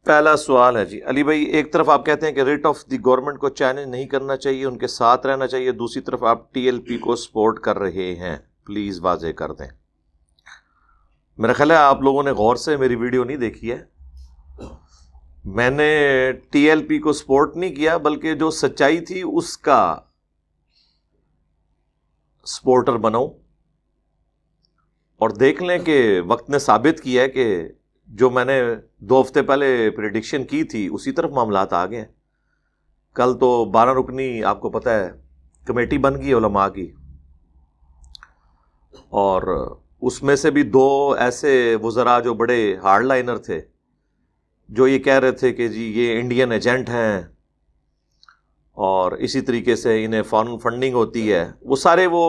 پہلا سوال ہے جی علی بھائی، ایک طرف آپ کہتے ہیں کہ ریٹ آف دی گورنمنٹ کو چیلنج نہیں کرنا چاہیے، ان کے ساتھ رہنا چاہیے، دوسری طرف آپ ٹی ایل پی کو سپورٹ کر رہے ہیں، پلیز واضح کر دیں۔ میرا خیال ہے آپ لوگوں نے غور سے میری ویڈیو نہیں دیکھی ہے۔ میں نے ٹی ایل پی کو سپورٹ نہیں کیا، بلکہ جو سچائی تھی اس کا سپورٹر بناؤں، اور دیکھ لیں کہ وقت نے ثابت کیا ہے کہ جو میں نے 2 ہفتے پہلے پریڈکشن کی تھی اسی طرف معاملات آ گئے ہیں۔ کل تو 12 رکنی آپ کو پتہ ہے کمیٹی بن گئی علماء کی، اور اس میں سے بھی 2 ایسے وزراء جو بڑے ہارڈ لائنر تھے، جو یہ کہہ رہے تھے کہ جی یہ انڈین ایجنٹ ہیں اور اسی طریقے سے انہیں فارن فنڈنگ ہوتی ہے، وہ سارے وہ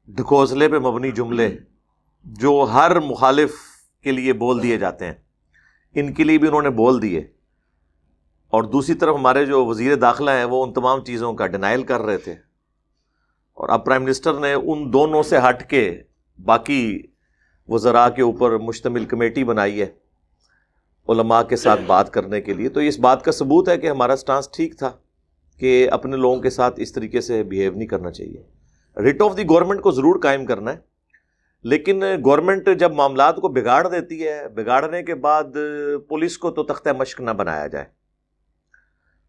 ڈھکوسلے پہ مبنی جملے جو ہر مخالف کے لیے بول دیے جاتے ہیں، ان کے لیے بھی انہوں نے بول دیے۔ اور دوسری طرف ہمارے جو وزیر داخلہ ہیں وہ ان تمام چیزوں کا ڈینائل کر رہے تھے، اور اب پرائم منسٹر نے ان دونوں سے ہٹ کے باقی وزراء کے اوپر مشتمل کمیٹی بنائی ہے علماء کے ساتھ بات کرنے کے لیے۔ تو اس بات کا ثبوت ہے کہ ہمارا سٹانس ٹھیک تھا کہ اپنے لوگوں کے ساتھ اس طریقے سے بیہیو نہیں کرنا چاہیے۔ ریٹ آف دی گورنمنٹ کو ضرور قائم کرنا ہے، لیکن گورنمنٹ جب معاملات کو بگاڑ دیتی ہے، بگاڑنے کے بعد پولیس کو تو تختہ مشق نہ بنایا جائے۔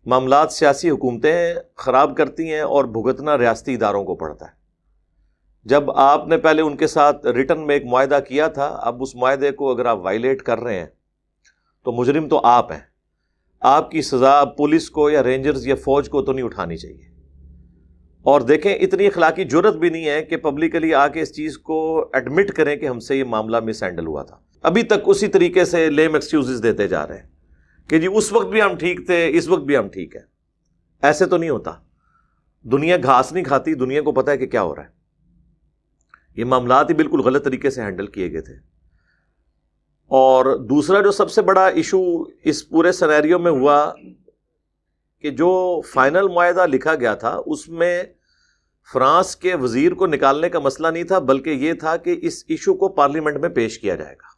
معاملات سیاسی حکومتیں خراب کرتی ہیں اور بھگتنا ریاستی اداروں کو پڑتا ہے۔ جب آپ نے پہلے ان کے ساتھ ریٹن میں ایک معاہدہ کیا تھا، اب اس معاہدے کو اگر آپ وائلیٹ کر رہے ہیں تو مجرم تو آپ ہیں۔ آپ کی سزا پولیس کو یا رینجرز یا فوج کو تو نہیں اٹھانی چاہیے۔ اور دیکھیں، اتنی اخلاقی جرت بھی نہیں ہے کہ پبلکلی آ کے اس چیز کو ایڈمٹ کریں کہ ہم سے یہ معاملہ مس ہینڈل ہوا تھا۔ ابھی تک اسی طریقے سے لیم ایکسکیوزز دیتے جا رہے ہیں کہ جی اس وقت بھی ہم ٹھیک تھے، اس وقت بھی ہم ٹھیک ہیں۔ ایسے تو نہیں ہوتا، دنیا گھاس نہیں کھاتی، دنیا کو پتہ ہے کہ کیا ہو رہا ہے۔ یہ معاملات ہی بالکل غلط طریقے سے ہینڈل کیے گئے تھے۔ اور دوسرا جو سب سے بڑا ایشو اس پورے سینیریو میں ہوا کہ جو فائنل معاہدہ لکھا گیا تھا اس میں فرانس کے وزیر کو نکالنے کا مسئلہ نہیں تھا، بلکہ یہ تھا کہ اس ایشو کو پارلیمنٹ میں پیش کیا جائے گا،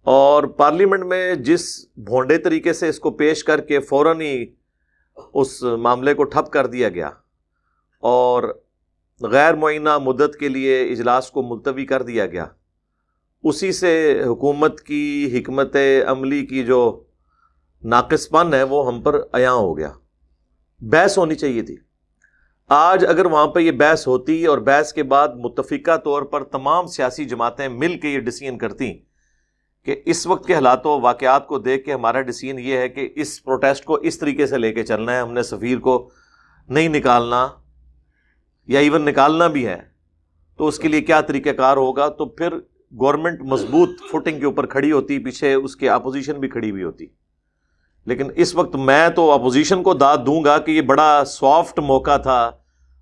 اور پارلیمنٹ میں جس بھونڈے طریقے سے اس کو پیش کر کے فوراً ہی اس معاملے کو ٹھپ کر دیا گیا اور غیر معینہ مدت کے لیے اجلاس کو ملتوی کر دیا گیا، اسی سے حکومت کی حکمت عملی کی جو ناقص پن ہے وہ ہم پر عیاں ہو گیا۔ بحث ہونی چاہیے تھی۔ آج اگر وہاں پہ یہ بحث ہوتی اور بحث کے بعد متفقہ طور پر تمام سیاسی جماعتیں مل کے یہ ڈیسیژن کرتی کہ اس وقت کے حالات و واقعات کو دیکھ کے ہمارا ڈیسیژن یہ ہے کہ اس پروٹیسٹ کو اس طریقے سے لے کے چلنا ہے، ہم نے سفیر کو نہیں نکالنا، یا ایون نکالنا بھی ہے تو اس کے لیے کیا طریقہ کار ہوگا، تو پھر گورنمنٹ مضبوط فوٹنگ کے اوپر کھڑی ہوتی، پیچھے اس کے اپوزیشن بھی کھڑی ہوئی ہوتی۔ لیکن اس وقت میں تو اپوزیشن کو داد دوں گا کہ یہ بڑا سافٹ موقع تھا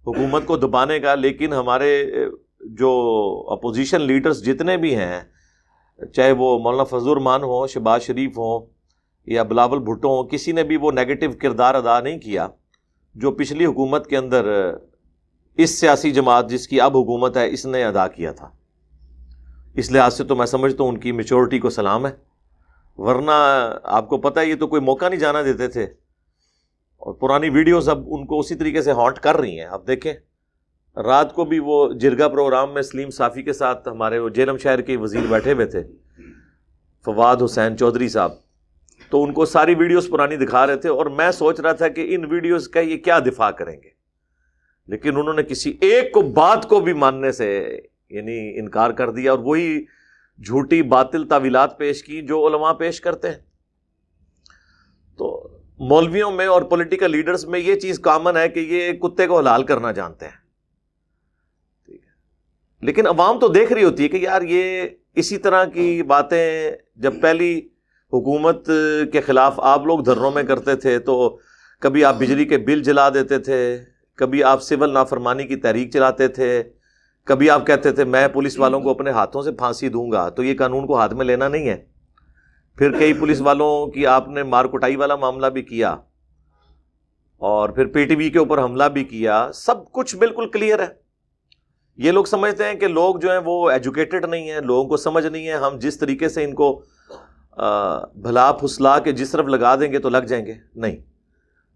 حکومت کو دبانے کا، لیکن ہمارے جو اپوزیشن لیڈرز جتنے بھی ہیں، چاہے وہ مولانا فضل الرحمان ہوں، شہباز شریف ہوں یا بلاول بھٹو ہوں، کسی نے بھی وہ نیگیٹو کردار ادا نہیں کیا جو پچھلی حکومت کے اندر اس سیاسی جماعت جس کی اب حکومت ہے اس نے ادا کیا تھا۔ اس لحاظ سے تو میں سمجھتا ہوں ان کی میچورٹی کو سلام ہے، ورنہ آپ کو پتہ ہے یہ تو کوئی موقع نہیں جانا دیتے تھے، اور پرانی ویڈیوز اب ان کو اسی طریقے سے ہانٹ کر رہی ہیں۔ اب دیکھیں، رات کو بھی وہ جرگا پروگرام میں سلیم صافی کے ساتھ ہمارے وہ جیلم شہر کے وزیر بیٹھے ہوئے تھے، فواد حسین چودھری صاحب، تو ان کو ساری ویڈیوز پرانی دکھا رہے تھے، اور میں سوچ رہا تھا کہ ان ویڈیوز کا یہ کیا دفاع کریں گے، لیکن انہوں نے کسی ایک کو بات کو بھی ماننے سے یعنی انکار کر دیا، اور وہی جھوٹی باطل تعویلات پیش کی جو علماء پیش کرتے ہیں۔ تو مولویوں میں اور پولیٹیکل لیڈرز میں یہ چیز کامن ہے کہ یہ کتے کو حلال کرنا جانتے ہیں، ٹھیک ہے، لیکن عوام تو دیکھ رہی ہوتی ہے کہ یار یہ اسی طرح کی باتیں جب پہلی حکومت کے خلاف آپ لوگ دھرنوں میں کرتے تھے تو کبھی آپ بجلی کے بل جلا دیتے تھے، کبھی آپ سول نافرمانی کی تحریک چلاتے تھے، کبھی آپ کہتے تھے میں پولیس والوں کو اپنے ہاتھوں سے پھانسی دوں گا، تو یہ قانون کو ہاتھ میں لینا نہیں ہے۔ پھر کئی پولیس والوں کی آپ نے مار کٹائی والا معاملہ بھی کیا، اور پھر پی ٹی وی کے اوپر حملہ بھی کیا، سب کچھ بالکل کلیئر ہے۔ یہ لوگ سمجھتے ہیں کہ لوگ جو ہیں وہ ایجوکیٹڈ نہیں ہیں، لوگوں کو سمجھ نہیں ہے، ہم جس طریقے سے ان کو بھلا پھسلا کے جس طرف لگا دیں گے تو لگ جائیں گے. نہیں,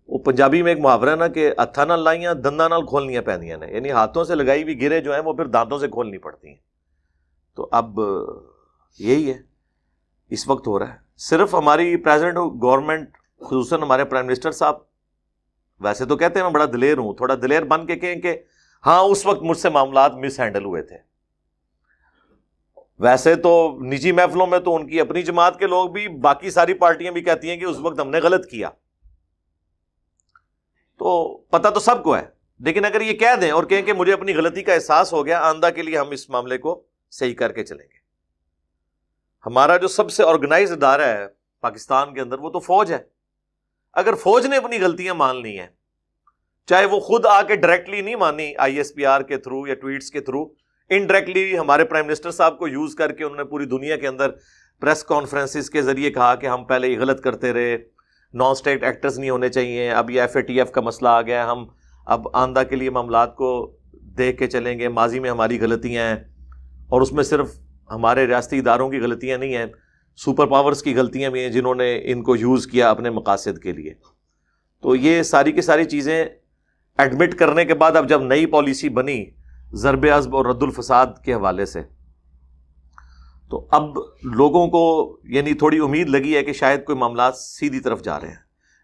وہ پنجابی میں ایک محاورہ ہے نا کہ ہتھاں نال لائیاں دنداں نال کھولنیاں پیندیاں نے, یعنی ہاتھوں سے لگائی ہوئی گرے جو ہیں وہ پھر دانتوں سے کھولنی پڑتی ہیں. تو اب یہی ہے اس وقت ہو رہا ہے. صرف ہماری پریزیڈنٹ گورنمنٹ خصوصاً ہمارے پرائم منسٹر صاحب ویسے تو کہتے ہیں میں بڑا دلیر ہوں, تھوڑا دلیر بن کے کہیں کہ ہاں اس وقت مجھ سے معاملات مس ہینڈل ہوئے تھے. ویسے تو نجی محفلوں میں تو ان کی اپنی جماعت کے لوگ بھی, باقی ساری پارٹیاں بھی کہتی ہیں کہ اس وقت ہم نے غلط کیا. تو پتہ تو سب کو ہے, لیکن اگر یہ کہہ دیں اور کہیں کہ مجھے اپنی غلطی کا احساس ہو گیا, آئندہ کے لیے ہم اس معاملے کو صحیح کر کے چلیں گے. ہمارا جو سب سے آرگنائز ادارہ ہے پاکستان کے اندر وہ تو فوج ہے. اگر فوج نے اپنی غلطیاں مان لی ہیں, چاہے وہ خود آ کے ڈائریکٹلی نہیں مانی آئی ایس پی آر کے تھرو یا ٹویٹس کے تھرو, انڈائریکٹلی ہمارے پرائم منسٹر صاحب کو یوز کر کے انہوں نے پوری دنیا کے اندر پریس کانفرنسز کے ذریعے کہا کہ ہم پہلے یہ غلط کرتے رہے, نان اسٹیٹ ایکٹرز نہیں ہونے چاہیے, اب یہ FATF کا مسئلہ آ گیا, ہم اب آئندہ کے لیے معاملات کو دیکھ کے چلیں گے, ماضی میں ہماری غلطیاں ہیں اور اس میں صرف ہمارے ریاستی اداروں کی غلطیاں نہیں ہیں, سپر پاورز کی غلطیاں بھی ہیں جنہوں نے ان کو یوز کیا اپنے مقاصد کے لیے. تو یہ ساری کی ساری چیزیں ایڈمٹ کرنے کے بعد اب جب نئی پالیسی بنی ضرب عضب اور رد الفساد کے حوالے سے, تو اب لوگوں کو یعنی تھوڑی امید لگی ہے کہ شاید کوئی معاملات سیدھی طرف جا رہے ہیں.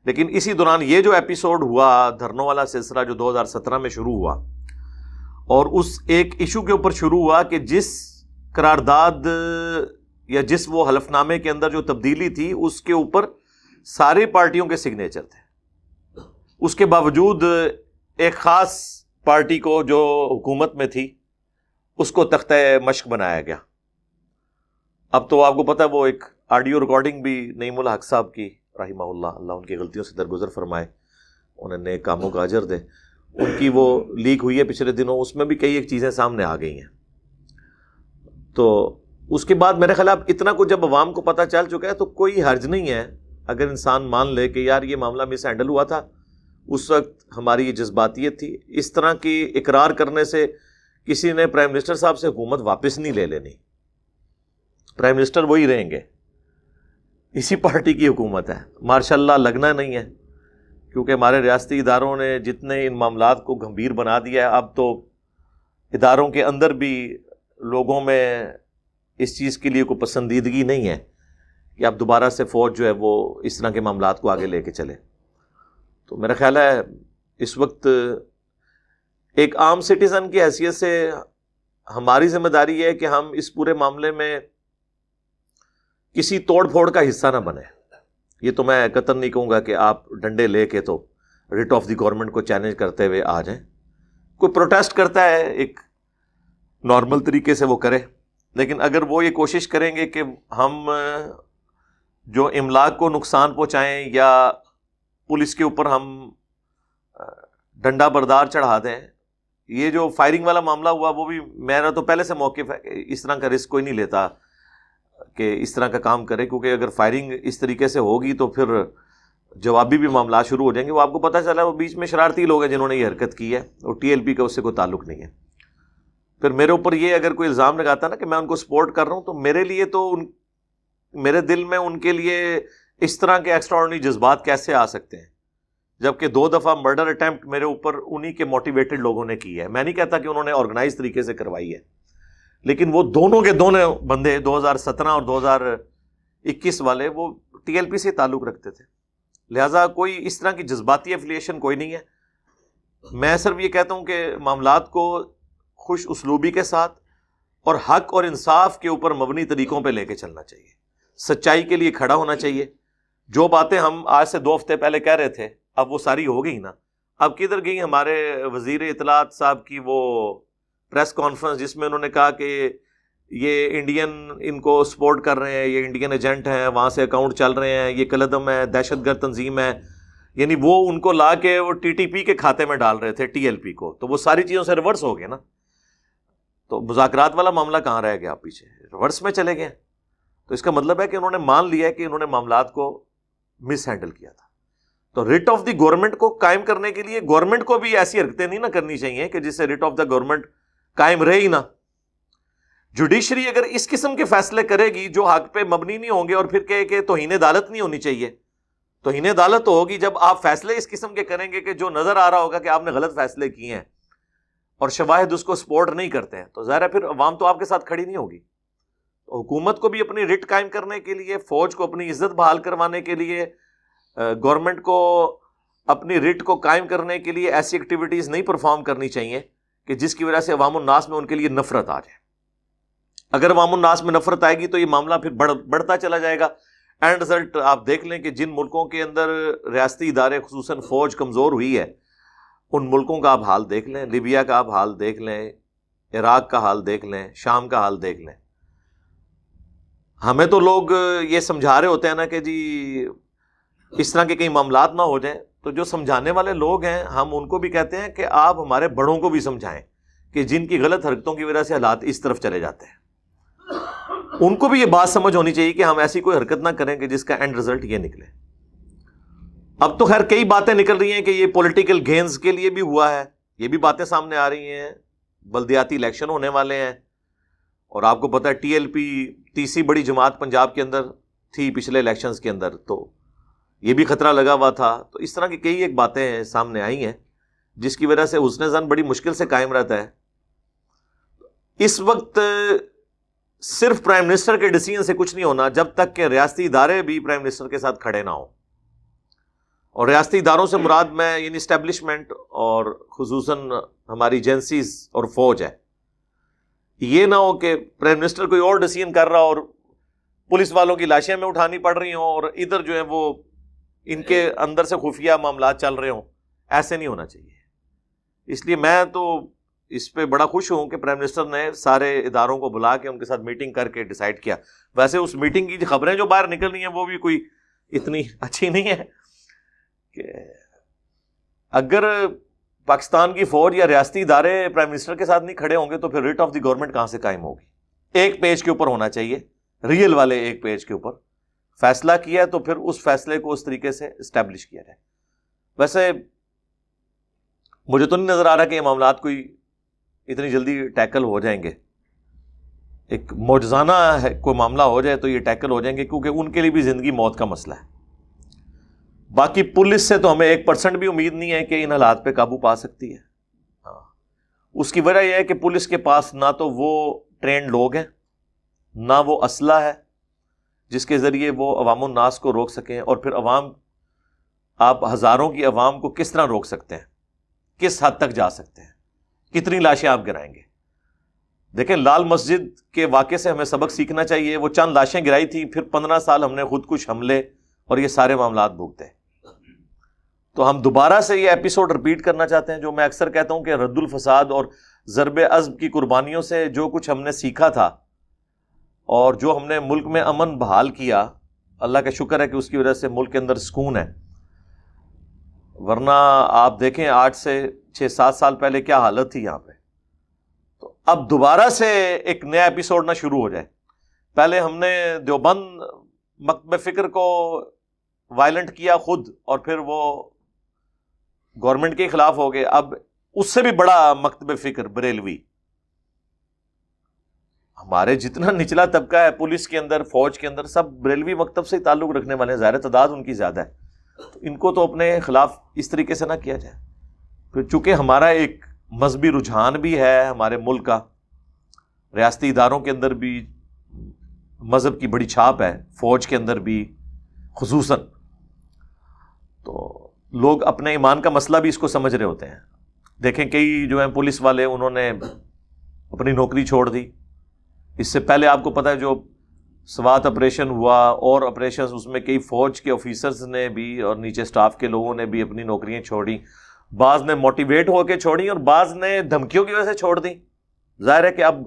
لیکن اسی دوران یہ جو ایپیسوڈ ہوا دھرنوں والا سلسلہ جو 2017 میں شروع ہوا, اور اس ایک ایشو کے اوپر شروع ہوا کہ جس قرارداد یا جس وہ حلف نامے کے اندر جو تبدیلی تھی اس کے اوپر ساری پارٹیوں کے سگنیچر تھے, اس کے باوجود ایک خاص پارٹی کو جو حکومت میں تھی اس کو تختہ مشق بنایا گیا. اب تو آپ کو پتہ ہے وہ ایک آڈیو ریکارڈنگ بھی نعیم الحق صاحب کی رحمہ اللہ, اللہ ان کی غلطیوں سے درگزر فرمائے, انہیں نیک کاموں کا اجر دے, ان کی وہ لیک ہوئی ہے پچھلے دنوں, اس میں بھی کئی ایک چیزیں سامنے آ گئی ہیں. تو اس کے بعد میرے خیال اب اتنا کچھ جب عوام کو پتہ چل چکا ہے تو کوئی حرج نہیں ہے اگر انسان مان لے کہ یار یہ معاملہ مس ہینڈل ہوا تھا, اس وقت ہماری یہ جذباتیت تھی. اس طرح کی اقرار کرنے سے کسی نے پرائم منسٹر صاحب سے حکومت واپس نہیں لے لینی, پرائم منسٹر وہی رہیں گے, اسی پارٹی کی حکومت ہے, ماشاءاللہ لگنا نہیں ہے, کیونکہ ہمارے ریاستی اداروں نے جتنے ان معاملات کو گمبھیر بنا دیا ہے, اب تو اداروں کے اندر بھی لوگوں میں اس چیز کے لیے کوئی پسندیدگی نہیں ہے کہ اب دوبارہ سے فوج جو ہے وہ اس طرح کے معاملات کو آگے لے کے چلے. تو میرا خیال ہے اس وقت ایک عام سٹیزن کی حیثیت سے ہماری ذمہ داری ہے کہ ہم اس پورے معاملے میں کسی توڑ پھوڑ کا حصہ نہ بنیں. یہ تو میں قطعاً نہیں کہوں گا کہ آپ ڈنڈے لے کے تو ریٹ آف دی گورنمنٹ کو چیلنج کرتے ہوئے آ جائیں. کوئی پروٹیسٹ کرتا ہے ایک نارمل طریقے سے وہ کرے, لیکن اگر وہ یہ کوشش کریں گے کہ ہم جو املاک کو نقصان پہنچائیں یا پولیس کے اوپر ہم ڈنڈا بردار چڑھا دیں, یہ جو فائرنگ والا معاملہ ہوا وہ بھی میرا تو پہلے سے موقف ہے کہ اس طرح کا رسک کوئی نہیں لیتا کہ اس طرح کا کام کرے, کیونکہ اگر فائرنگ اس طریقے سے ہوگی تو پھر جوابی بھی معاملات شروع ہو جائیں گے. وہ آپ کو پتہ چلا وہ بیچ میں شرارتی لوگ ہیں جنہوں نے یہ حرکت کی ہے, اور TLP کا اس سے کوئی تعلق نہیں ہے. پھر میرے اوپر یہ اگر کوئی الزام لگاتا نا کہ میں ان کو سپورٹ کر رہا ہوں, تو میرے لیے تو میرے دل میں ان کے لیے اس طرح کے ایکسٹرا آرڈنری جذبات کیسے آ سکتے ہیں, جبکہ 2 دفعہ مرڈر اٹیمپٹ میرے اوپر انہی کے موٹیویٹڈ لوگوں نے کی ہے. میں نہیں کہتا کہ انہوں نے آرگنائز طریقے سے کروائی ہے, لیکن وہ دونوں کے دونوں بندے 2017 اور 2021 والے وہ TLP سے تعلق رکھتے تھے. لہٰذا کوئی اس طرح کی جذباتی افیلیشن کوئی نہیں ہے. میں صرف یہ کہتا ہوں کہ معاملات کو خوش اسلوبی کے ساتھ اور حق اور انصاف کے اوپر مبنی طریقوں پہ لے کے چلنا چاہیے, سچائی کے لیے کھڑا ہونا چاہیے. جو باتیں ہم آج سے 2 ہفتے پہلے کہہ رہے تھے اب وہ ساری ہو گئی نا. اب کدھر گئی ہمارے وزیر اطلاعات صاحب کی وہ پریس کانفرنس جس میں انہوں نے کہا کہ یہ انڈین ان کو سپورٹ کر رہے ہیں, یہ انڈین ایجنٹ ہیں, وہاں سے اکاؤنٹ چل رہے ہیں, یہ کلعدم ہے, دہشت گرد تنظیم ہے, یعنی وہ ان کو لا کے وہ TTP کے کھاتے میں ڈال رہے تھے TLP کو. تو وہ ساری چیزوں سے ریورس ہو گئے نا. تو مذاکرات والا معاملہ کہاں رہ گیا, پیچھے ریورس میں چلے گئے. تو اس کا مطلب ہے کہ انہوں نے مان لیا ہے کہ انہوں نے معاملات کو مس ہینڈل کیا تھا. تو ریٹ آف دی گورنمنٹ کو قائم کرنے کے لیے گورنمنٹ کو بھی ایسی حرکتیں نہیں نہ کرنی چاہیے کہ جس سے ریٹ آف دا گورنمنٹ قائم رہے ہی نہ. جوڈیشری اگر اس قسم کے فیصلے کرے گی جو حق پہ مبنی نہیں ہوں گے اور پھر کہے کہ توہین عدالت نہیں ہونی چاہیے، توہین عدالت تو ہوگی جب آپ فیصلے اس قسم کے کریں گے کہ جو نظر آ رہا ہوگا کہ آپ نے غلط فیصلے کیے ہیں اور شواہد اس کو سپورٹ نہیں کرتے ہیں، تو ظاہر ہے پھر عوام تو آپ کے ساتھ کھڑی نہیں ہوگی۔ حکومت کو بھی اپنی رٹ قائم کرنے کے لیے، فوج کو اپنی عزت بحال کروانے کے لیے، گورنمنٹ کو اپنی رٹ کو قائم کرنے کے لیے ایسی ایکٹیویٹیز نہیں پرفارم کرنی چاہیے کہ جس کی وجہ سے عوام الناس میں ان کے لیے نفرت آ جائے۔ اگر عوام الناس میں نفرت آئے گی تو یہ معاملہ پھر بڑھتا چلا جائے گا۔ اینڈ رزلٹ آپ دیکھ لیں کہ جن ملکوں کے اندر ریاستی ادارے خصوصاً فوج کمزور ہوئی ہے، ان ملکوں کا آپ حال دیکھ لیں، لیبیا کا آپ حال دیکھ لیں، عراق کا حال دیکھ لیں، شام کا حال دیکھ لیں۔ ہمیں تو لوگ یہ سمجھا رہے ہوتے ہیں نا کہ جی اس طرح کے کئی معاملات نہ ہو جائیں، تو جو سمجھانے والے لوگ ہیں ہم ان کو بھی کہتے ہیں کہ آپ ہمارے بڑوں کو بھی سمجھائیں کہ جن کی غلط حرکتوں کی وجہ سے حالات اس طرف چلے جاتے ہیں، ان کو بھی یہ بات سمجھ ہونی چاہیے کہ ہم ایسی کوئی حرکت نہ کریں کہ جس کا اینڈ رزلٹ یہ نکلے۔ اب تو خیر کئی باتیں نکل رہی ہیں کہ یہ پولیٹیکل گینز کے لیے بھی ہوا ہے، یہ بھی باتیں سامنے آ رہی ہیں، بلدیاتی الیکشن ہونے والے ہیں، اور آپ کو پتہ ہے ٹی ایل پی تیسری بڑی جماعت پنجاب کے اندر تھی پچھلے الیکشنز کے اندر، تو یہ بھی خطرہ لگا ہوا تھا۔ تو اس طرح کی کئی ایک باتیں سامنے آئی ہیں جس کی وجہ سے حسن ظن بڑی مشکل سے قائم رہتا ہے۔ اس وقت صرف پرائم منسٹر کے ڈیسیژن سے کچھ نہیں ہونا جب تک کہ ریاستی ادارے بھی پرائم منسٹر کے ساتھ کھڑے نہ ہوں، اور ریاستی اداروں سے مراد میں یعنی اسٹیبلشمنٹ اور خصوصاً ہماری ایجنسیز اور فوج ہے۔ یہ نہ ہو کہ پرائم منسٹر کوئی اور ڈیسیژن کر رہا اور پولیس والوں کی لاشیں میں اٹھانی پڑ رہی ہوں اور ادھر جو ہے وہ ان کے اندر سے خفیہ معاملات چل رہے ہوں۔ ایسے نہیں ہونا چاہیے۔ اس لیے میں تو اس پہ بڑا خوش ہوں کہ پرائم منسٹر نے سارے اداروں کو بلا کے ان کے ساتھ میٹنگ کر کے ڈیسائیڈ کیا۔ ویسے اس میٹنگ کی خبریں جو باہر نکل رہی ہیں وہ بھی کوئی اتنی اچھی نہیں ہے کہ اگر پاکستان کی فوج یا ریاستی ادارے پرائم منسٹر کے ساتھ نہیں کھڑے ہوں گے تو پھر ریٹ آف دی گورنمنٹ کہاں سے قائم ہوگی؟ ایک پیج کے اوپر ہونا چاہیے، ریئل والے ایک پیج کے اوپر فیصلہ کیا ہے تو پھر اس فیصلے کو اس طریقے سے اسٹیبلش کیا جائے۔ ویسے مجھے تو نہیں نظر آ رہا کہ یہ معاملات کوئی اتنی جلدی ٹیکل ہو جائیں گے۔ ایک معجزانہ ہے کوئی معاملہ ہو جائے تو یہ ٹیکل ہو جائیں گے، کیونکہ ان کے لیے بھی زندگی موت کا مسئلہ ہے۔ باقی پولیس سے تو ہمیں 1% بھی امید نہیں ہے کہ ان حالات پہ قابو پا سکتی ہے۔ ہاں، اس کی وجہ یہ ہے کہ پولیس کے پاس نہ تو وہ ٹرینڈ لوگ ہیں، نہ وہ اسلحہ ہے جس کے ذریعے وہ عوام الناس کو روک سکیں، اور پھر عوام، آپ ہزاروں کی عوام کو کس طرح روک سکتے ہیں، کس حد تک جا سکتے ہیں، کتنی لاشیں آپ گرائیں گے؟ دیکھیں لال مسجد کے واقعے سے ہمیں سبق سیکھنا چاہیے۔ وہ چند لاشیں گرائی تھی، پھر 15 سال ہم نے خود کش حملے اور یہ سارے معاملات بھوگتے ہیں۔ تو ہم دوبارہ سے یہ ایپیسوڈ رپیٹ کرنا چاہتے ہیں جو میں اکثر کہتا ہوں کہ رد الفساد اور ضرب عزم کی قربانیوں سے جو کچھ ہم نے سیکھا تھا اور جو ہم نے ملک میں امن بحال کیا، اللہ کا شکر ہے کہ اس کی وجہ سے ملک کے اندر سکون ہے۔ ورنہ آپ دیکھیں 8 سے 6-7 سال پہلے کیا حالت تھی یہاں پہ۔ تو اب دوبارہ سے ایک نیا ایپیسوڈ نہ شروع ہو جائے۔ پہلے ہم نے دیوبند مکتب فکر کو وائلنٹ کیا خود اور پھر وہ گورنمنٹ کے خلاف ہو گئے، اب اس سے بھی بڑا مکتب فکر بریلوی۔ ہمارے جتنا نچلا طبقہ ہے پولیس کے اندر، فوج کے اندر، سب بریلوی مکتب سے ہی تعلق رکھنے والے ہیں، ظاہر تعداد ان کی زیادہ ہے، تو ان کو تو اپنے خلاف اس طریقے سے نہ کیا جائے۔ پھر چونکہ ہمارا ایک مذہبی رجحان بھی ہے ہمارے ملک کا، ریاستی اداروں کے اندر بھی مذہب کی بڑی چھاپ ہے، فوج کے اندر بھی خصوصاً، تو لوگ اپنے ایمان کا مسئلہ بھی اس کو سمجھ رہے ہوتے ہیں۔ دیکھیں کئی جو ہیں پولیس والے انہوں نے اپنی نوکری چھوڑ دی۔ اس سے پہلے آپ کو پتہ ہے جو سوات آپریشن ہوا اور آپریشن، اس میں کئی فوج کے آفیسرز نے بھی اور نیچے سٹاف کے لوگوں نے بھی اپنی نوکریاں چھوڑی۔ بعض نے موٹیویٹ ہو کے چھوڑی اور بعض نے دھمکیوں کی وجہ سے چھوڑ دی۔ ظاہر ہے کہ اب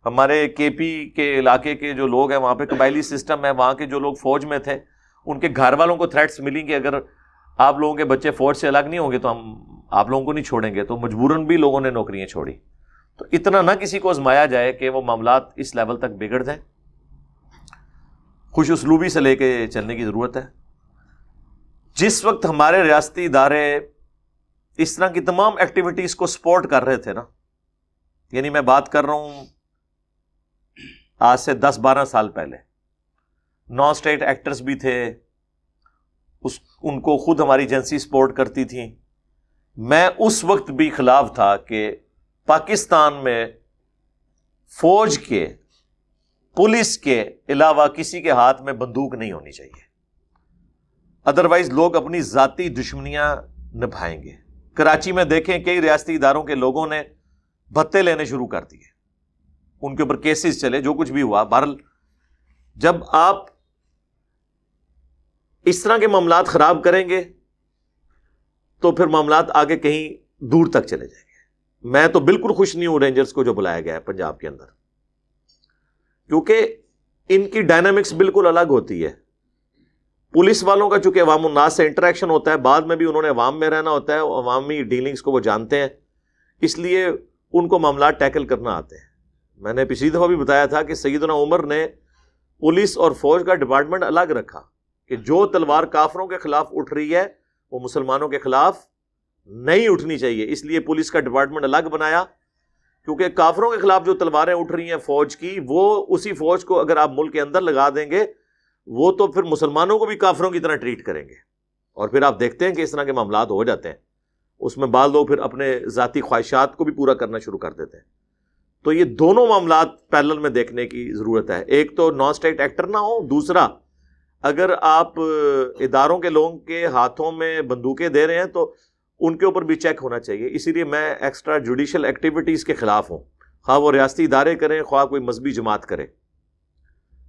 ہمارے کے پی کے علاقے کے جو لوگ ہیں وہاں پہ قبائلی سسٹم ہے، وہاں کے جو لوگ فوج میں تھے ان کے گھر والوں کو تھریٹس ملی کہ اگر آپ لوگوں کے بچے فوج سے الگ نہیں ہوں گے تو ہم آپ لوگوں کو نہیں چھوڑیں گے، تو مجبوراً بھی لوگوں نے نوکریاں چھوڑی۔ تو اتنا نہ کسی کو آزمایا جائے کہ وہ معاملات اس لیول تک بگڑ جائیں۔ خوش اسلوبی سے لے کے چلنے کی ضرورت ہے۔ جس وقت ہمارے ریاستی ادارے اس طرح کی تمام ایکٹیویٹیز کو سپورٹ کر رہے تھے نا، یعنی میں بات کر رہا ہوں آج سے 10-12 سال پہلے نان اسٹیٹ ایکٹرز بھی تھے، ان کو خود ہماری ایجنسی سپورٹ کرتی تھیں. میں اس وقت بھی خلاف تھا کہ پاکستان میں فوج کے، پولیس کے علاوہ کسی کے ہاتھ میں بندوق نہیں ہونی چاہیے، ادروائز لوگ اپنی ذاتی دشمنیاں نبھائیں گے. کراچی میں دیکھیں کئی ریاستی اداروں کے لوگوں نے بھتے لینے شروع کر دیے، ان کے اوپر کیسز چلے، جو کچھ بھی ہوا. بہرحال جب آپ اس طرح کے معاملات خراب کریں گے تو پھر معاملات آگے کہیں دور تک چلے جائیں گے. میں تو بالکل خوش نہیں ہوں رینجرز کو جو بلایا گیا ہے پنجاب کے اندر، کیونکہ ان کی ڈائنامکس بالکل الگ ہوتی ہے. پولیس والوں کا چونکہ عوام الناس سے انٹریکشن ہوتا ہے، بعد میں بھی انہوں نے عوام میں رہنا ہوتا ہے، عوامی ڈیلنگز کو وہ جانتے ہیں، اس لیے ان کو معاملات ٹیکل کرنا آتے ہیں. میں نے پچھلی دفعہ بھی بتایا تھا کہ سیدنا عمر نے پولیس اور فوج کا ڈپارٹمنٹ الگ رکھا کہ جو تلوار کافروں کے خلاف اٹھ رہی ہے وہ مسلمانوں کے خلاف نہیں اٹھنی چاہیے. اس لیے پولیس کا ڈپارٹمنٹ الگ بنایا، کیونکہ کافروں کے خلاف جو تلواریں اٹھ رہی ہیں فوج کی، وہ اسی فوج کو اگر آپ ملک کے اندر لگا دیں گے وہ تو پھر مسلمانوں کو بھی کافروں کی طرح ٹریٹ کریں گے، اور پھر آپ دیکھتے ہیں کہ اس طرح کے معاملات ہو جاتے ہیں. اس میں بعض لوگ پھر اپنے ذاتی خواہشات کو بھی پورا کرنا شروع کر دیتے ہیں. تو یہ دونوں معاملات پیرلل میں دیکھنے کی ضرورت ہے. ایک تو نان اسٹیٹ ایکٹر نہ ہو، دوسرا اگر آپ اداروں کے لوگوں کے ہاتھوں میں بندوقیں دے رہے ہیں تو ان کے اوپر بھی چیک ہونا چاہیے. اسی لیے میں ایکسٹرا جوڈیشل ایکٹیویٹیز کے خلاف ہوں، خواہ وہ ریاستی ادارے کریں، خواہ کوئی مذہبی جماعت کرے.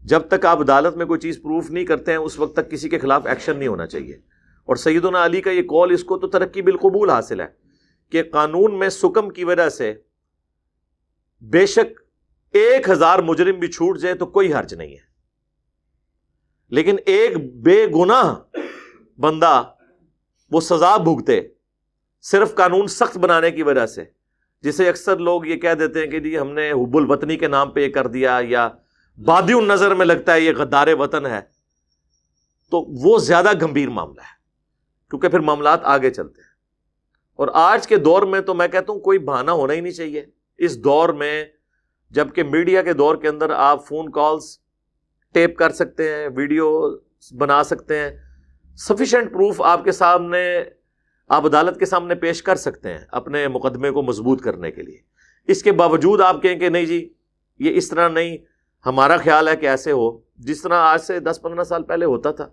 جب تک آپ عدالت میں کوئی چیز پروف نہیں کرتے ہیں اس وقت تک کسی کے خلاف ایکشن نہیں ہونا چاہیے. اور سیدنا علی کا یہ قول، اس کو تو ترقی بالقبول حاصل ہے کہ قانون میں سکم کی وجہ سے بے شک 1000 مجرم بھی چھوٹ جائے تو کوئی حرج نہیں ہے، لیکن ایک بے گناہ بندہ وہ سزا بھگتے صرف قانون سخت بنانے کی وجہ سے، جسے اکثر لوگ یہ کہہ دیتے ہیں کہ جی ہم نے حب الوطنی کے نام پہ یہ کر دیا، یا بادی النظر میں لگتا ہے یہ غدار وطن ہے، تو وہ زیادہ گمبھیر معاملہ ہے، کیونکہ پھر معاملات آگے چلتے ہیں. اور آج کے دور میں تو میں کہتا ہوں کوئی بہانہ ہونا ہی نہیں چاہیے. اس دور میں جبکہ میڈیا کے دور کے اندر آپ فون کالز ٹیپ کر سکتے ہیں، ویڈیو بنا سکتے ہیں، سفیشینٹ پروف آپ کے سامنے، آپ عدالت کے سامنے پیش کر سکتے ہیں اپنے مقدمے کو مضبوط کرنے کے لیے. اس کے باوجود آپ کہیں کہ نہیں جی یہ اس طرح نہیں، ہمارا خیال ہے کہ ایسے ہو، جس طرح آج سے 10-15 سال پہلے ہوتا تھا،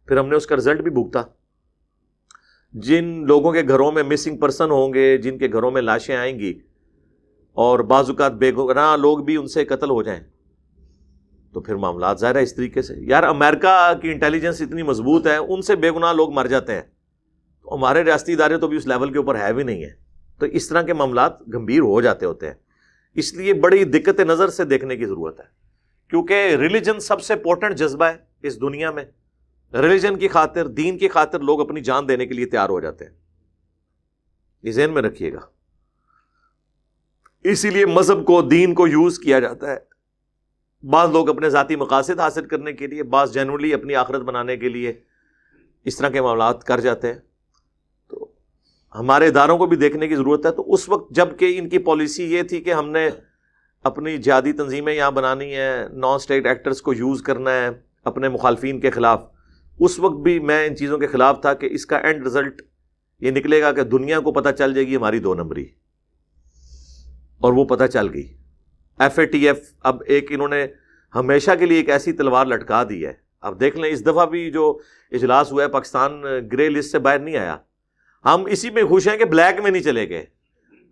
پھر ہم نے اس کا رزلٹ بھی بھگتا. جن لوگوں کے گھروں میں مسنگ پرسن ہوں گے، جن کے گھروں میں لاشیں آئیں گی، اور بعض اوقات بے گناہ لوگ بھی ان سے قتل ہو جائیں، تو پھر معاملات ظاہر ہے اس طریقے سے. یار امریکہ کی انٹیلیجنس اتنی مضبوط ہے، ان سے بے گناہ لوگ مر جاتے ہیں، تو ہمارے ریاستی ادارے تو بھی اس لیول کے اوپر ہے بھی نہیں ہے. تو اس طرح کے معاملات گمبھیر ہو جاتے ہوتے ہیں. اس لیے بڑی دقت نظر سے دیکھنے کی ضرورت ہے، کیونکہ ریلیجن سب سے امپورٹنٹ جذبہ ہے اس دنیا میں. ریلیجن کی خاطر، دین کی خاطر لوگ اپنی جان دینے کے لیے تیار ہو جاتے ہیں، یہ ذہن میں رکھیے گا. اسی لیے مذہب کو، دین کو یوز کیا جاتا ہے. بعض لوگ اپنے ذاتی مقاصد حاصل کرنے کے لیے، بعض جنرلی اپنی آخرت بنانے کے لیے اس طرح کے معاملات کر جاتے ہیں. تو ہمارے اداروں کو بھی دیکھنے کی ضرورت ہے. تو اس وقت جب کہ ان کی پالیسی یہ تھی کہ ہم نے اپنی جہادی تنظیمیں یہاں بنانی ہیں، نان اسٹیٹ ایکٹرز کو یوز کرنا ہے اپنے مخالفین کے خلاف، اس وقت بھی میں ان چیزوں کے خلاف تھا کہ اس کا اینڈ رزلٹ یہ نکلے گا کہ دنیا کو پتہ چل جائے گی ہماری 2 نمبری. اور وہ پتہ چل گئی. FATF اب ایک انہوں نے ہمیشہ کے لیے ایک ایسی تلوار لٹکا دی ہے. اب دیکھ لیں اس دفعہ بھی جو اجلاس ہوا ہے، پاکستان گرے لسٹ سے باہر نہیں آیا. ہم اسی میں خوش ہیں کہ بلیک میں نہیں چلے گئے.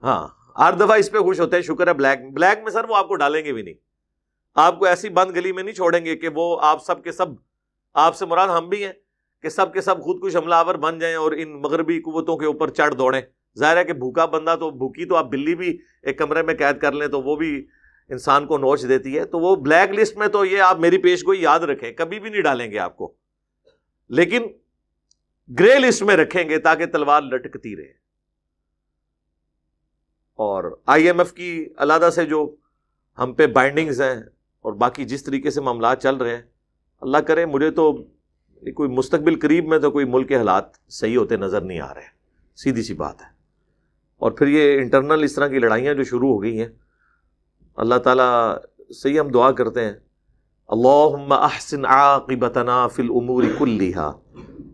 ہاں ہر دفعہ اس پہ خوش ہوتے ہیں، شکر ہے بلیک میں سر وہ آپ کو ڈالیں گے بھی نہیں، آپ کو ایسی بند گلی میں نہیں چھوڑیں گے کہ وہ آپ سب کے سب، آپ سے مراد ہم بھی ہیں، کہ سب کے سب خود کش حملہ آور بن جائیں اور ان مغربی قوتوں کے اوپر چڑھ دوڑیں. ظاہر ہے کہ بھوکا بندہ تو بھوکی تو آپ بلی بھی ایک کمرے میں قید کر لیں تو وہ بھی انسان کو نوچ دیتی ہے. تو وہ بلیک لسٹ میں تو یہ آپ میری پیش گوئی یاد رکھیں، کبھی بھی نہیں ڈالیں گے آپ کو، لیکن گرے لسٹ میں رکھیں گے تاکہ تلوار لٹکتی رہے. اور IMF کی علیحدہ سے جو ہم پہ بائنڈنگز ہیں اور باقی جس طریقے سے معاملات چل رہے ہیں، اللہ کرے مجھے تو کوئی مستقبل قریب میں تو کوئی ملک کے حالات صحیح ہوتے نظر نہیں آ رہے، سیدھی سی بات ہے. اور پھر یہ انٹرنل اس طرح کی لڑائیاں جو شروع ہو گئی ہیں، اللہ تعالیٰ صحیح ہم دعا کرتے ہیں اللہم احسن عاقبتنا فی الامور کلہا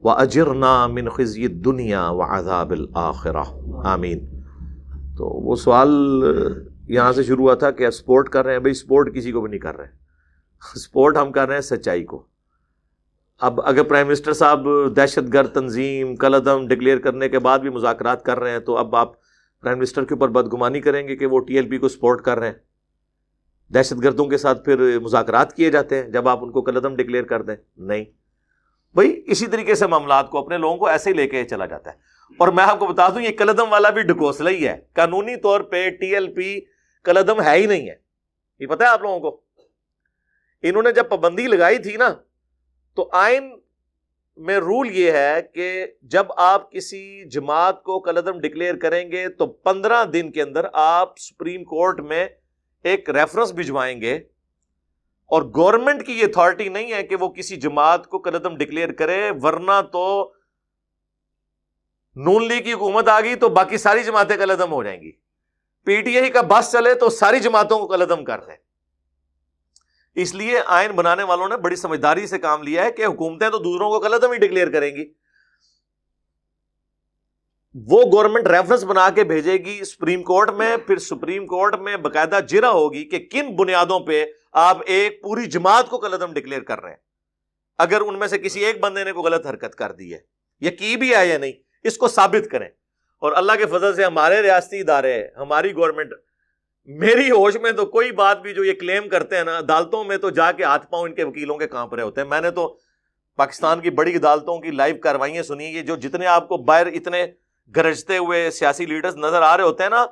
واجرنا من خزی الدنیا وعذاب الآخرہ آمین. تو وہ سوال یہاں سے شروع ہوا تھا کہ سپورٹ کر رہے ہیں. بھائی سپورٹ کسی کو بھی نہیں کر رہے ہیں، سپورٹ ہم کر رہے ہیں سچائی کو. اب اگر پرائم منسٹر صاحب دہشت گرد تنظیم کالعدم ڈکلیئر کرنے کے بعد بھی مذاکرات کر رہے ہیں تو اب آپ پرائم منسٹر کے اوپر بدگمانی کریں گے کہ وہ ٹی ایل پی کو سپورٹ کر رہے ہیں. دہشت گردوں کے ساتھ پھر مذاکرات کیے جاتے ہیں جب آپ ان کو کالعدم ڈکلیئر کر دیں. نہیں بھائی، اسی طریقے سے معاملات کو اپنے لوگوں کو ایسے ہی لے کے چلا جاتا ہے. اور میں آپ کو بتا دوں یہ کالعدم والا بھی ڈھکوسلا ہی ہے. قانونی طور پہ ٹی ایل پی کالعدم ہے ہی نہیں ہے. یہ پتہ ہے آپ لوگوں کو؟ انہوں نے جب پابندی لگائی تھی نا تو آئین میں رول یہ ہے کہ جب آپ کسی جماعت کو کالعدم ڈکلیئر کریں گے تو 15 دن کے اندر آپ سپریم کورٹ میں ایک ریفرنس بھجوائیں گے. اور گورنمنٹ کی یہ اتھارٹی نہیں ہے کہ وہ کسی جماعت کو کالعدم ڈکلیئر کرے، ورنہ تو نون لیگ کی حکومت آ گئی تو باقی ساری جماعتیں کالعدم ہو جائیں گی. پی ٹی آئی کا بس چلے تو ساری جماعتوں کو کالعدم کر دیں. اس لیے آئین بنانے والوں نے بڑی سمجھداری سے کام لیا ہے کہ حکومتیں تو دوسروں کو کالعدم ہی ڈکلیئر کریں گی، وہ گورنمنٹ ریفرنس بنا کے بھیجے گی سپریم کورٹ میں. پھر سپریم کورٹ میں باقاعدہ جرا ہوگی کہ کن بنیادوں پہ آپ ایک پوری جماعت کو کالعدم ڈکلیئر کر رہے ہیں. اگر ان میں سے کسی ایک بندے نے کوئی غلط حرکت کر دی ہے یا کی بھی ہے یا نہیں، اس کو ثابت کریں. اور اللہ کے فضل سے ہمارے ریاستی ادارے، ہماری گورنمنٹ، میری ہوش میں تو کوئی بات بھی جو یہ کلیم کرتے ہیں نا، عدالتوں میں تو جا کے ہاتھ پاؤں ان کے وکیلوں کے کانپ رہے ہوتے ہیں. میں نے تو پاکستان کی بڑی عدالتوں کی لائیو کارروائیاں سنی. یہ جو جتنے آپ کو باہر اتنے گرجتے ہوئے سیاسی لیڈرز نظر آ رہے ہوتے ہیں نا،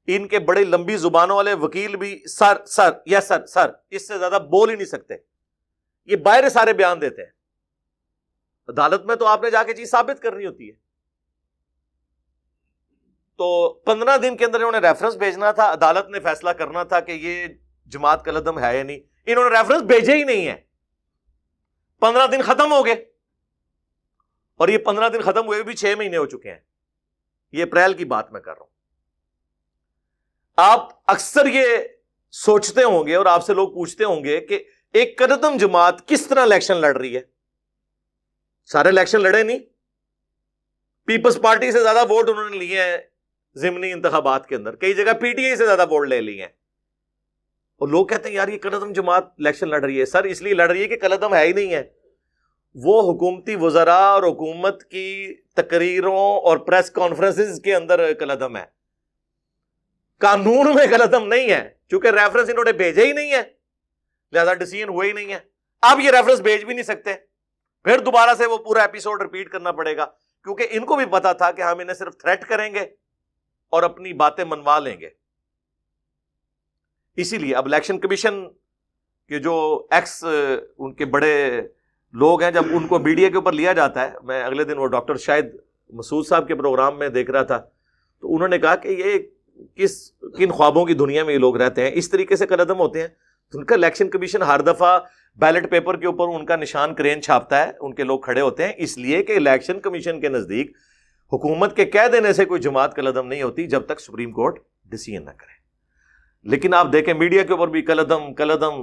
ان کے بڑے لمبی زبانوں والے وکیل بھی سر سر یس سر سر، اس سے زیادہ بول ہی نہیں سکتے. یہ باہر سارے بیان دیتے ہیں. عدالت میں تو آپ نے جا کے چیز ثابت کرنی ہوتی ہے. تو 15 دن کے اندر انہوں نے ریفرنس بھیجنا تھا. عدالت نے فیصلہ کرنا تھا کہ یہ جماعت کالعدم ہے یا نہیں. انہوں نے ریفرنس بھیجے ہی نہیں ہے. 15 دن ختم ہو گئے، اور یہ 15 دن ختم ہوئے بھی 6 مہینے ہو چکے ہیں. یہ اپریل کی بات میں کر رہا ہوں. آپ اکثر یہ سوچتے ہوں گے اور آپ سے لوگ پوچھتے ہوں گے کہ ایک کالعدم جماعت کس طرح الیکشن لڑ رہی ہے. سارے الیکشن لڑے نہیں. پیپلز پارٹی سے زیادہ ووٹ انہوں نے لیے ہیں ضمنی انتخابات کے اندر، کئی جگہ پی ٹی آئی سے زیادہ ووٹ لے لیے ہیں. اور لوگ کہتے ہیں یار یہ کالعدم جماعت الیکشن لڑ رہی ہے. سر اس لیے لڑ رہی ہے کہ کالعدم ہے ہی نہیں ہے. وہ حکومتی وزراء اور حکومت کی تقریروں اور پریس کانفرنسز کے اندر کالعدم ہے. قانون میں کالعدم نہیں ہے. چونکہ ریفرنس انہوں نے بھیجے ہی نہیں ہے لہذا ڈیسیژن ہوا ہی نہیں ہے. اب یہ ریفرنس بھیج بھی نہیں سکتے. پھر دوبارہ سے وہ پورا ایپیسوڈ ریپیٹ کرنا پڑے گا، کیونکہ ان کو بھی پتا تھا کہ ہم انہیں صرف تھریٹ کریں گے اور اپنی باتیں منوا لیں گے. اسی لیے اب الیکشن کمیشن کے جو ایکس ان کے بڑے لوگ ہیں، جب ان کو میڈیا کے اوپر لیا جاتا ہے، میں اگلے دن وہ ڈاکٹر شاہد مسعود صاحب کے پروگرام میں دیکھ رہا تھا، تو انہوں نے کہا کہ یہ کن خوابوں کی دنیا میں یہ لوگ رہتے ہیں، اس طریقے سے کالعدم ہوتے ہیں. ان کا الیکشن کمیشن ہر دفعہ بیلٹ پیپر کے اوپر ان کا نشان کرین چھاپتا ہے، ان کے لوگ کھڑے ہوتے ہیں، اس لیے کہ الیکشن کمیشن کے نزدیک حکومت کے کہہ دینے سے کوئی جماعت کالعدم نہیں ہوتی جب تک سپریم کورٹ ڈیسیژن نہ کرے. لیکن آپ دیکھیں میڈیا کے اوپر بھی کالعدم کالعدم.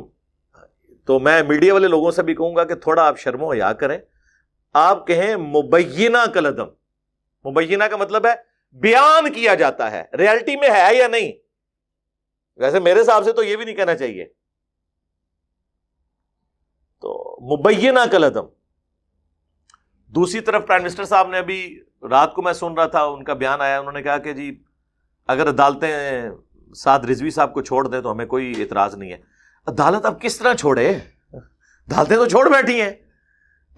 تو میں میڈیا والے لوگوں سے بھی کہوں گا کہ تھوڑا آپ شرم و حیا کریں. آپ کہیں مبینہ کالعدم. مبینہ کا مطلب ہے بیان کیا جاتا ہے، ریالٹی میں ہے یا نہیں. ویسے میرے حساب سے تو یہ بھی نہیں کہنا چاہیے. تو مبینہ کالعدم. دوسری طرف پرائم منسٹر صاحب نے ابھی رات کو میں سن رہا تھا ان کا بیان آیا، انہوں نے کہا کہ جی اگر عدالتیں سعد رضوی صاحب کو چھوڑ دیں تو ہمیں کوئی اعتراض نہیں ہے. عدالت اب کس طرح چھوڑے؟ عدالتیں تو چھوڑ بیٹھی ہیں،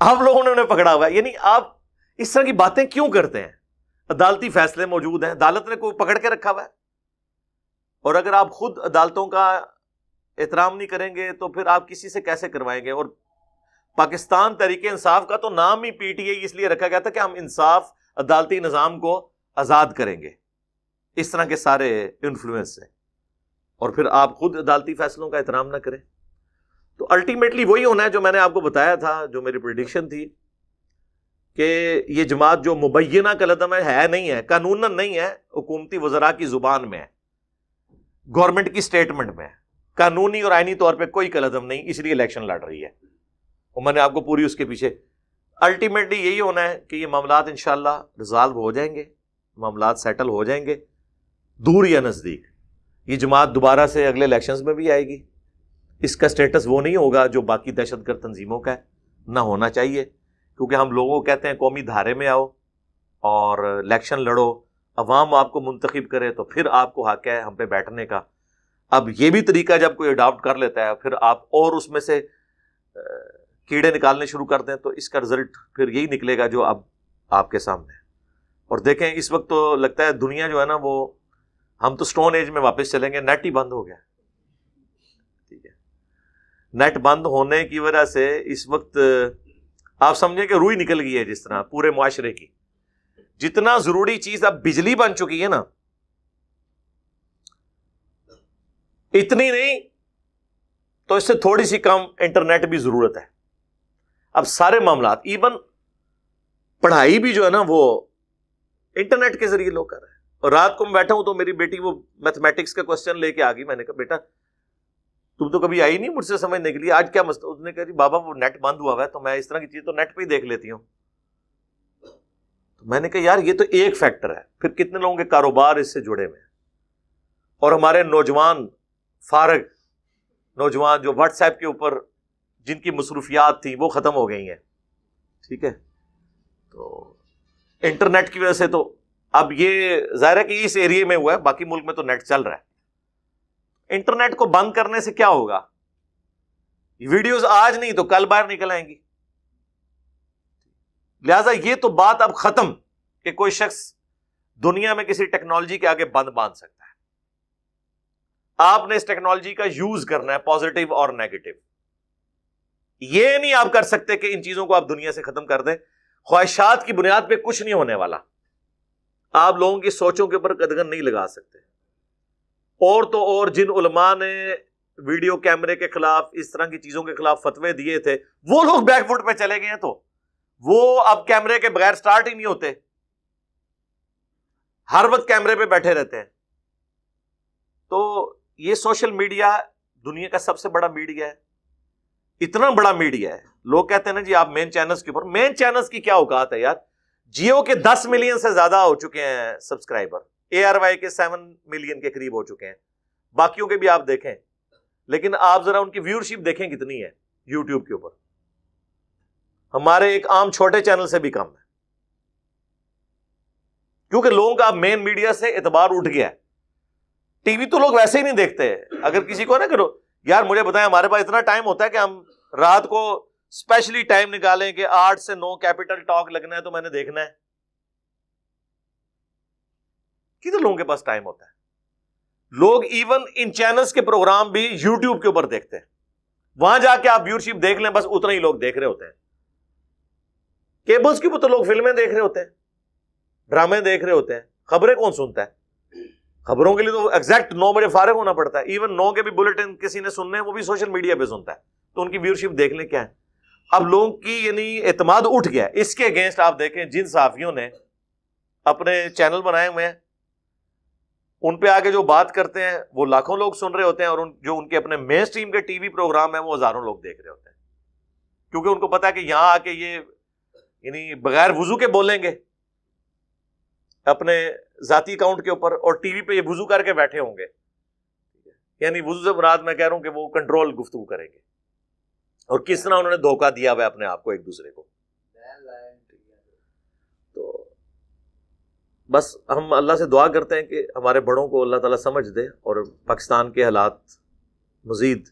آپ لوگوں نے انہیں پکڑا ہوا ہے. یعنی آپ اس طرح کی باتیں کیوں کرتے ہیں؟ عدالتی فیصلے موجود ہیں، عدالت نے کوئی پکڑ کے رکھا ہوا ہے. اور اگر آپ خود عدالتوں کا احترام نہیں کریں گے تو پھر آپ کسی سے کیسے کروائیں گے؟ اور پاکستان تحریک انصاف کا تو نام ہی پی ٹی آئی اس لیے رکھا گیا تھا کہ ہم انصاف عدالتی نظام کو آزاد کریں گے اس طرح کے سارے انفلوئنس سے. اور پھر آپ خود عدالتی فیصلوں کا احترام نہ کریں تو الٹیمیٹلی وہی ہونا ہے جو میں نے آپ کو بتایا تھا، جو میری پریڈکشن تھی کہ یہ جماعت جو مبینہ کالعدم ہے نہیں ہے، قانوناً نہیں ہے، حکومتی وزراء کی زبان میں ہے، گورنمنٹ کی سٹیٹمنٹ میں ہے. قانونی اور آئینی طور پہ کوئی قلعدم نہیں، اس لیے الیکشن لڑ رہی ہے، اور میں نے آپ کو پوری اس کے پیچھے الٹیمیٹلی یہی ہونا ہے کہ یہ معاملات انشاءاللہ ریزالو ہو جائیں گے، معاملات سیٹل ہو جائیں گے، دور یا نزدیک۔ یہ جماعت دوبارہ سے اگلے الیکشنز میں بھی آئے گی، اس کا سٹیٹس وہ نہیں ہوگا جو باقی دہشت گرد تنظیموں کا ہے، نہ ہونا چاہیے، کیونکہ ہم لوگوں کو کہتے ہیں قومی دھارے میں آؤ اور الیکشن لڑو، عوام آپ کو منتخب کرے تو پھر آپ کو حق ہے ہم پہ بیٹھنے کا۔ اب یہ بھی طریقہ جب کوئی اڈاپٹ کر لیتا ہے پھر آپ اور اس میں سے کیڑے نکالنے شروع کر دیں تو اس کا رزلٹ پھر یہی نکلے گا جو اب آپ کے سامنے ہے۔ اور دیکھیں اس وقت تو لگتا ہے دنیا جو ہے نا وہ، ہم تو سٹون ایج میں واپس چلیں گے، نیٹ ہی بند ہو گیا، ٹھیک ہے، نیٹ بند ہونے کی وجہ سے اس وقت آپ سمجھیں کہ روئی نکل گئی ہے، جس طرح پورے معاشرے کی جتنا ضروری چیز اب بجلی بن چکی ہے نا، اتنی نہیں تو اس سے تھوڑی سی کم انٹرنیٹ بھی ضرورت ہے۔ اب سارے معاملات، ایون پڑھائی بھی جو ہے نا وہ انٹرنیٹ کے ذریعے لوگ کر رہے ہیں۔ اور رات کو میں بیٹھا ہوں تو میری بیٹی وہ میتھمیٹکس کا کوسچن لے کے آ گئی، میں نے کہا بیٹا تم تو کبھی آئی نہیں مجھ سے سمجھنے کے لیے، آج کیا مسئلہ؟ اس نے کہا جی بابا وہ نیٹ بند ہوا ہے تو میں اس طرح کی چیز تو نیٹ پہ ہی دیکھ لیتی ہوں۔ تو میں نے کہا یار یہ تو ایک فیکٹر ہے، پھر کتنے لوگوں کے کاروبار اس سے جڑے ہوئے ہیں، اور ہمارے نوجوان فارغ نوجوان جو واٹس ایپ کے اوپر جن کی مصروفیات تھیں وہ ختم ہو گئی ہیں، ٹھیک ہے۔ تو انٹرنیٹ کی وجہ سے تو اب یہ ظاہر ہے کہ اس ایریے میں ہوا ہے، باقی ملک میں تو نیٹ چل رہا ہے۔ انٹرنیٹ کو بند کرنے سے کیا ہوگا؟ ویڈیوز آج نہیں تو کل باہر نکل آئیں گی، لہذا یہ تو بات اب ختم کہ کوئی شخص دنیا میں کسی ٹیکنالوجی کے آگے بند باندھ سکتا ہے۔ آپ نے اس ٹیکنالوجی کا یوز کرنا ہے، پازیٹیو اور نیگیٹو۔ یہ نہیں آپ کر سکتے کہ ان چیزوں کو آپ دنیا سے ختم کر دیں، خواہشات کی بنیاد پہ کچھ نہیں ہونے والا، آپ لوگوں کی سوچوں کے اوپر قدغن نہیں لگا سکتے۔ اور تو اور جن علماء نے ویڈیو کیمرے کے خلاف، اس طرح کی چیزوں کے خلاف فتوے دیے تھے، وہ لوگ بیک فٹ پہ چلے گئے ہیں، تو وہ اب کیمرے کے بغیر سٹارٹ ہی نہیں ہوتے، ہر وقت کیمرے پہ بیٹھے رہتے ہیں۔ تو یہ سوشل میڈیا دنیا کا سب سے بڑا میڈیا ہے، اتنا بڑا میڈیا ہے۔ لوگ کہتے ہیں نا جی آپ مین چینلز کے اوپر، مین چینلز کی کیا اوقات ہے یار؟ جیو کے 10 ملین سے زیادہ ہو چکے ہیں سبسکرائبر، ARY کے 7 ملین کے قریب ہو چکے ہیں، باقیوں کے بھی آپ دیکھیں، لیکن آپ ذرا ان کی ویورشپ دیکھیں کتنی ہے یوٹیوب کے اوپر، ہمارے ایک عام چھوٹے چینل سے بھی کم ہے، کیونکہ لوگوں کا مین میڈیا سے اعتبار اٹھ گیا ہے۔ ٹی وی تو لوگ ویسے ہی نہیں دیکھتے، اگر کسی کو نہ کرو یار مجھے بتائیں، ہمارے پاس اتنا ٹائم ہوتا ہے کہ ہم رات کو اسپیشلی ٹائم نکالیں کہ 8 سے 9 کیپٹل ٹاک لگنا ہے تو میں نے دیکھنا ہے؟ کتنے لوگوں کے پاس ٹائم ہوتا ہے؟ لوگ ایون ان چینلز کے پروگرام بھی یوٹیوب کے اوپر دیکھتے ہیں، وہاں جا کے آپ ویورشپ دیکھ لیں، بس اتنا ہی لوگ دیکھ رہے ہوتے ہیں۔ کیبلز کے اوپر تو لوگ فلمیں دیکھ رہے ہوتے ہیں، ڈرامے دیکھ رہے ہوتے ہیں، خبریں کون سنتا ہے؟ خبروں کے لیے تو ایگزیکٹ 9 بجے فارغ ہونا پڑتا ہے، ایون 9 کے بھی بلٹن کسی نے سننے وہ بھی سوشل میڈیا پہ سنتا ہے، تو ان کی ویورشپ دیکھ لیں کیا ہے۔ اب لوگوں کی یعنی اعتماد اٹھ گیا ہے۔ اس کے اگینسٹ آپ دیکھیں جن صحافیوں نے اپنے چینل بنائے ہوئے ہیں، ان پہ آگے جو بات کرتے ہیں وہ لاکھوں لوگ سن رہے ہوتے ہیں، اور جو ان کے اپنے مین سٹریم کے ٹی وی پروگرام ہیں وہ ہزاروں لوگ دیکھ رہے ہوتے ہیں، کیونکہ ان کو پتا ہے کہ یہاں آ کے یہ یعنی بغیر وضو کے بولیں گے اپنے ذاتی اکاؤنٹ کے اوپر، اور ٹی وی پہ یہ وضو کر کے بیٹھے ہوں گے، یعنی وضو سے مراد میں کہہ رہا ہوں کہ وہ کنٹرول گفتگو کریں گے، اور کس طرح انہوں نے دھوکہ دیا ہوا ہے اپنے آپ کو ایک دوسرے کو۔ تو بس ہم اللہ سے دعا کرتے ہیں کہ ہمارے بڑوں کو اللہ تعالیٰ سمجھ دے اور پاکستان کے حالات مزید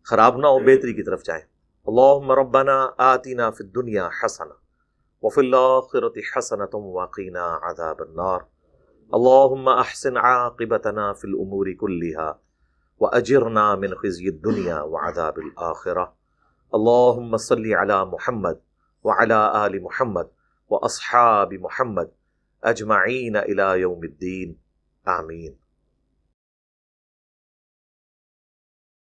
خراب نہ ہو، بہتری کی طرف جائیں۔ اللہم ربنا آتنا فی الدنیا حسنہ وفی الآخرۃ حسنۃ وقنا عذاب النار، اللہم احسن عاقبتنا فی الامور کلہا واجرنا من خزی الدنیا وعذاب الآخرہ، اللہم صلی علی محمد وعلی آل محمد واصحاب محمد اجمعین الی یوم الدین، آمین۔